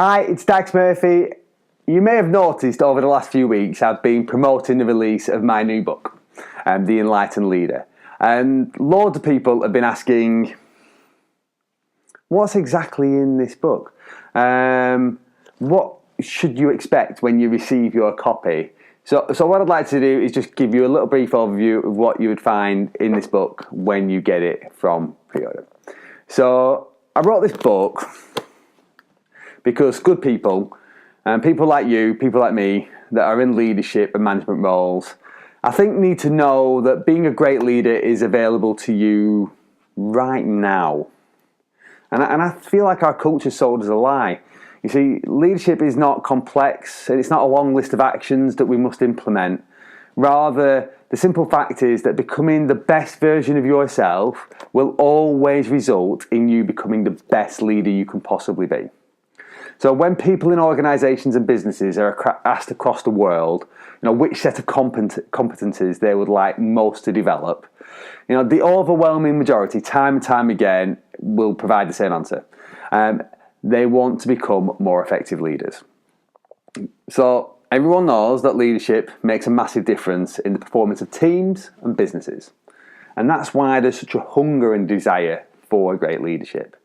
Hi, it's Dax Murphy. You may have noticed over the last few weeks I've been promoting the release of my new book, The Enlightened Leader. And loads of people have been asking, what's exactly in this book? What should you expect when you receive your copy? So what I'd like to do is just give you a little brief overview of what you would find in this book when you get it from pre-order. So I wrote this book because good people, people like you, people like me, that are in leadership and management roles, I think need to know that being a great leader is available to you right now. And I feel like our culture sold us a lie. You see, leadership is not complex, and it's not a long list of actions that we must implement. Rather, the simple fact is that becoming the best version of yourself will always result in you becoming the best leader you can possibly be. So when people in organisations and businesses are asked across the world, which set of competencies they would like most to develop, the overwhelming majority, time and time again, will provide the same answer. They want to become more effective leaders. So everyone knows that leadership makes a massive difference in the performance of teams and businesses. And that's why there's such a hunger and desire for great leadership.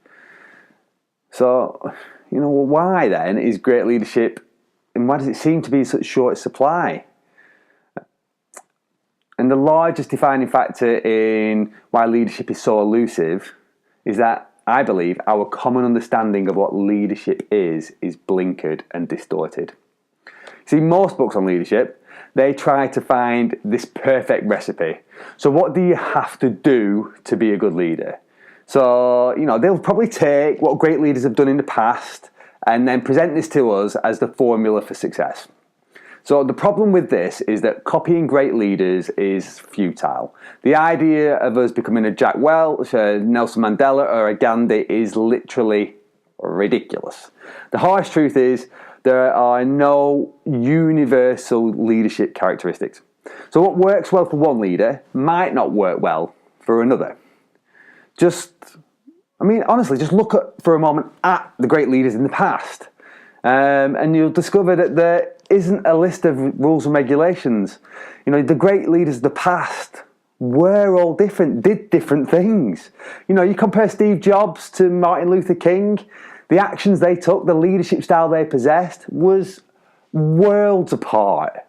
So, why then is great leadership, and why does it seem to be in such short supply? And the largest defining factor in why leadership is so elusive is that I believe our common understanding of what leadership is blinkered and distorted. See, most books on leadership, they try to find this perfect recipe. So what do you have to do to be a good leader? So, they'll probably take what great leaders have done in the past and then present this to us as the formula for success. So the problem with this is that copying great leaders is futile. The idea of us becoming a Jack Welch, a Nelson Mandela, or a Gandhi is literally ridiculous. The harsh truth is there are no universal leadership characteristics. So what works well for one leader might not work well for another. Honestly, just look for a moment at the great leaders in the past. And you'll discover that there isn't a list of rules and regulations. The great leaders of the past were all different, did different things. You compare Steve Jobs to Martin Luther King, the actions they took, the leadership style they possessed was worlds apart.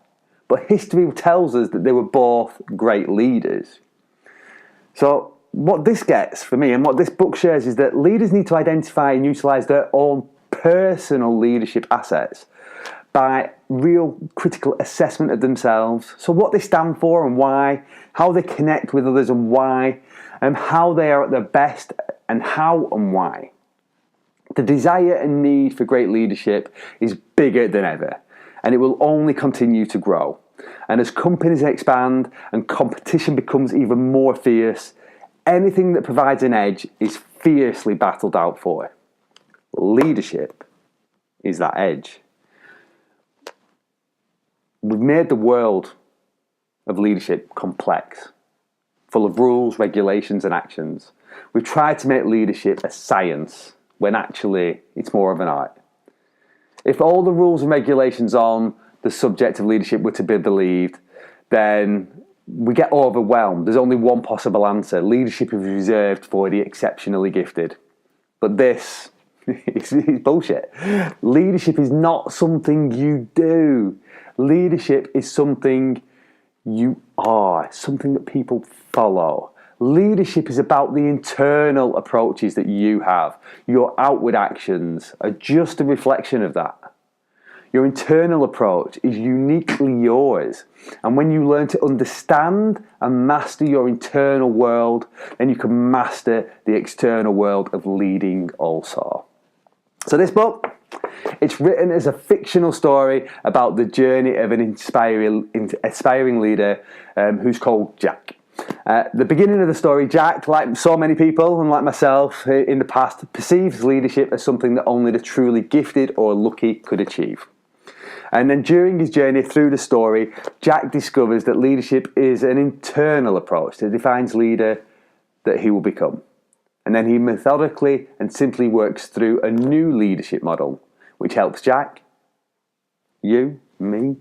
But history tells us that they were both great leaders. So what this gets for me, and what this book shares, is that leaders need to identify and utilise their own personal leadership assets by real critical assessment of themselves. So what they stand for and why, how they connect with others and why, and how they are at their best and how and why. The desire and need for great leadership is bigger than ever, and it will only continue to grow. And as companies expand and competition becomes even more fierce, anything that provides an edge is fiercely battled out for. Leadership is that edge. We've made the world of leadership complex, full of rules, regulations, and actions. We've tried to make leadership a science when actually it's more of an art. If all the rules and regulations on the subject of leadership were to be believed, then we get overwhelmed. There's only one possible answer. Leadership is reserved for the exceptionally gifted. But this is bullshit. Leadership is not something you do. Leadership is something you are, something that people follow. Leadership is about the internal approaches that you have. Your outward actions are just a reflection of that. Your internal approach is uniquely yours. And when you learn to understand and master your internal world, then you can master the external world of leading also. So this book, it's written as a fictional story about the journey of an aspiring leader who's called Jack. The beginning of the story, Jack, like so many people and like myself in the past, perceives leadership as something that only the truly gifted or lucky could achieve. And then during his journey through the story, Jack discovers that leadership is an internal approach that defines leader that he will become. And then he methodically and simply works through a new leadership model, which helps Jack, you, me,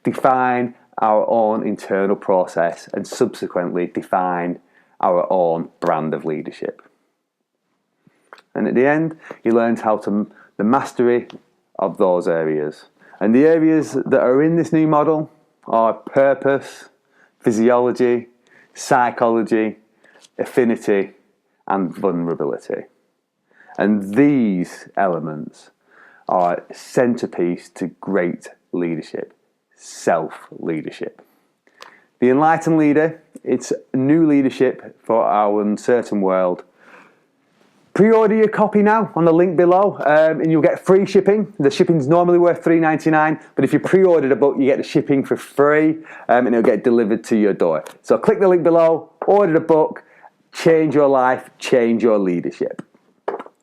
define our own internal process and subsequently define our own brand of leadership. And at the end, he learns the mastery of those areas. And the areas that are in this new model are purpose, physiology, psychology, affinity, and vulnerability. And these elements are a centerpiece to great leadership, self-leadership. The Enlightened Leader, it's new leadership for our uncertain world. Pre-order your copy now on the link below, and you'll get free shipping. The shipping's normally worth $3.99, but if you pre-order the book, you get the shipping for free, and it'll get delivered to your door. So click the link below, order the book, change your life, change your leadership.